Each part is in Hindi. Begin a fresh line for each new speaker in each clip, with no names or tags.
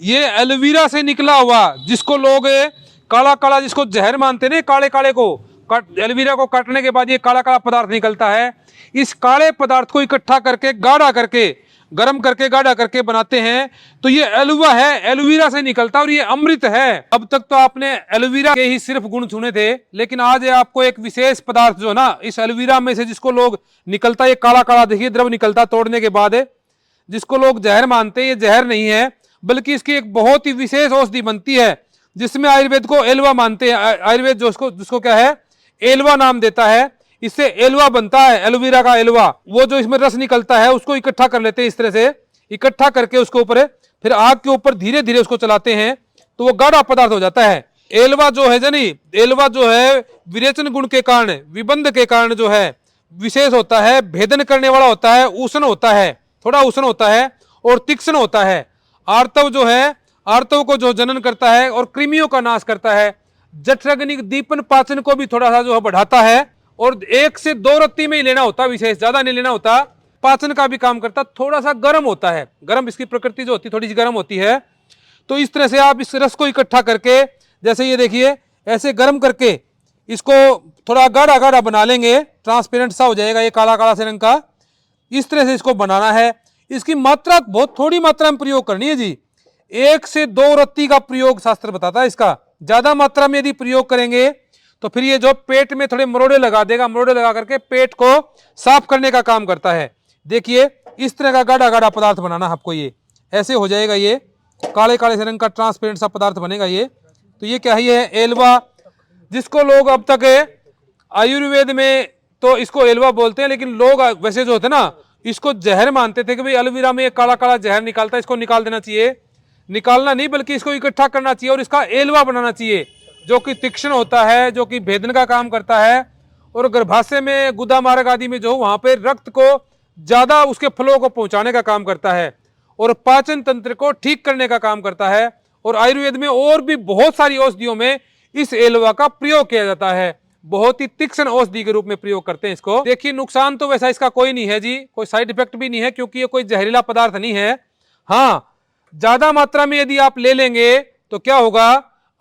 ये एलोवेरा से निकला हुआ, जिसको लोग काला काला, जिसको जहर मानते हैं, काले काले को एलोवेरा को काटने के बाद ये काला काला पदार्थ निकलता है। इस काले पदार्थ को इकट्ठा करके गाढ़ा करके, गर्म करके गाढ़ा करके बनाते हैं, तो ये एलुवा है, एलोवेरा से निकलता है और ये अमृत है। अब तक तो आपने एलोवेरा के ही सिर्फ गुण सुने थे, लेकिन आज आपको एक विशेष पदार्थ जो ना इस एलोवेरा में से, जिसको लोग निकलता है ये काला काला, देखिए द्रव निकलता तोड़ने के बाद, जिसको लोग जहर मानते हैं, ये जहर नहीं है, बल्कि इसकी एक बहुत ही विशेष औषधि बनती है, जिसमें आयुर्वेद को एलवा मानते हैं। आयुर्वेद जिसको क्या है, एलवा नाम देता है। इससे एलवा बनता है, एलोवेरा का एलवा। वो जो इसमें रस निकलता है उसको इकट्ठा कर लेते हैं, इस तरह से इकट्ठा करके उसके ऊपर फिर आग के ऊपर धीरे धीरे उसको चलाते हैं, तो वो गाढ़ा पदार्थ हो जाता है। एलवा जो है जानी, एलवा जो है विरेचन गुण के कारण, विबंध के कारण जो है विशेष होता है, भेदन करने वाला होता है, उष्ण होता है, थोड़ा उष्ण होता है और तीक्ष्ण होता है। आर्तव जो है, आर्तव को जो जनन करता है और कृमियों का नाश करता है। जठराग्नि दीपन पाचन को भी थोड़ा सा जो है बढ़ाता है, और 1 से 2 रत्ती में ही लेना होता, विशेष ज्यादा नहीं लेना होता। पाचन का भी काम करता, थोड़ा सा गर्म होता है, गर्म इसकी प्रकृति जो होती है थोड़ी सी गर्म होती है। तो इस तरह से आप इस रस को इकट्ठा करके, जैसे ये देखिए ऐसे गर्म करके इसको थोड़ा गाढ़ा गाढ़ा बना लेंगे, ट्रांसपेरेंट सा हो जाएगा ये काला काला से रंग का। इस तरह से इसको बनाना है। इसकी मात्रा बहुत थोड़ी मात्रा में प्रयोग करनी है जी, 1 से 2 रत्ती का प्रयोग शास्त्र बताता है इसका। ज्यादा मात्रा में यदि प्रयोग करेंगे तो फिर ये जो पेट में थोड़े मरोड़े लगा देगा, मरोड़े लगा करके पेट को साफ करने का काम करता है। देखिए इस तरह का गाढ़ा गाढ़ा पदार्थ बनाना आपको, ये ऐसे हो जाएगा, ये काले काले से रंग का ट्रांसपेरेंट सा पदार्थ बनेगा ये। तो ये क्या है, एलवा, जिसको लोग अब तक आयुर्वेद में तो इसको एलवा बोलते हैं, लेकिन लोग वैसे जो होते हैं ना, इसको जहर मानते थे कि भाई एलोवेरा में काला काला जहर निकालता है, इसको निकाल देना चाहिए। निकालना नहीं, बल्कि इसको इकट्ठा करना चाहिए और इसका एलवा बनाना चाहिए, जो कि तीक्ष्ण होता है, जो कि भेदन का काम करता है, और गर्भाशय में, गुदा मार्ग आदि में जो वहां पे रक्त को ज्यादा उसके फ्लो को पहुंचाने का काम करता है, और पाचन तंत्र को ठीक करने का काम करता है। और आयुर्वेद में और भी बहुत सारी औषधियों में इस एलवा का प्रयोग किया जाता है, बहुत ही तीक्ष्ण औषधि के रूप में प्रयोग करते हैं इसको। देखिए नुकसान तो वैसा इसका कोई नहीं है जी, कोई साइड इफेक्ट भी नहीं है, क्योंकि ये कोई जहरीला पदार्थ नहीं है। हाँ, ज्यादा मात्रा में यदि आप ले लेंगे तो क्या होगा,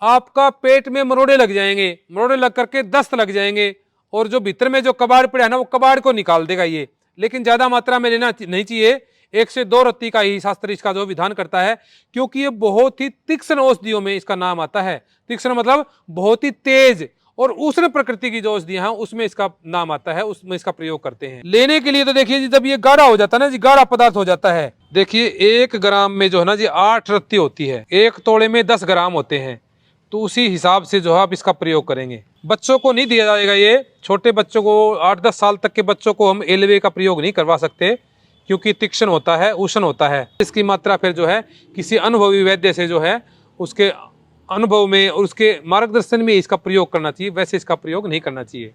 आपका पेट में मरोड़े लग जाएंगे, मरोड़े लग करके दस्त लग जाएंगे, और जो भीतर में जो कबाड़ पड़ा है ना, वो कबाड़ को निकाल देगा ये। लेकिन ज्यादा मात्रा में लेना नहीं चाहिए, 1 से 2 रत्ती का ही शास्त्र इसका जो विधान करता है, क्योंकि ये बहुत ही तीक्ष्ण औषधियों में इसका नाम आता है। तीक्ष्ण मतलब बहुत ही तेज और उष्ण प्रकृति की जो औषधियां हैं उसमें इसका नाम आता है, उसमें इसका प्रयोग करते हैं। लेने के लिए तो देखिए जी, जब ये गाढ़ा हो जाता है ना जी, गाढ़ा पदार्थ हो जाता है, देखिए 1 ग्राम में जो है ना जी 8 रत्ती होती है, 1 तोड़े में 10 ग्राम होते हैं। तो उसी हिसाब से जो है आप इसका प्रयोग करेंगे। बच्चों को नहीं दिया जाएगा ये, छोटे बच्चों को, 8-10 साल तक के बच्चों को हम एलवे का प्रयोग नहीं करवा सकते, क्योंकि तीक्ष्ण होता है, उष्ण होता है। इसकी मात्रा फिर जो है किसी अनुभवी वैद्य से जो है उसके अनुभव में और उसके मार्गदर्शन में इसका प्रयोग करना चाहिए, वैसे इसका प्रयोग नहीं करना चाहिए।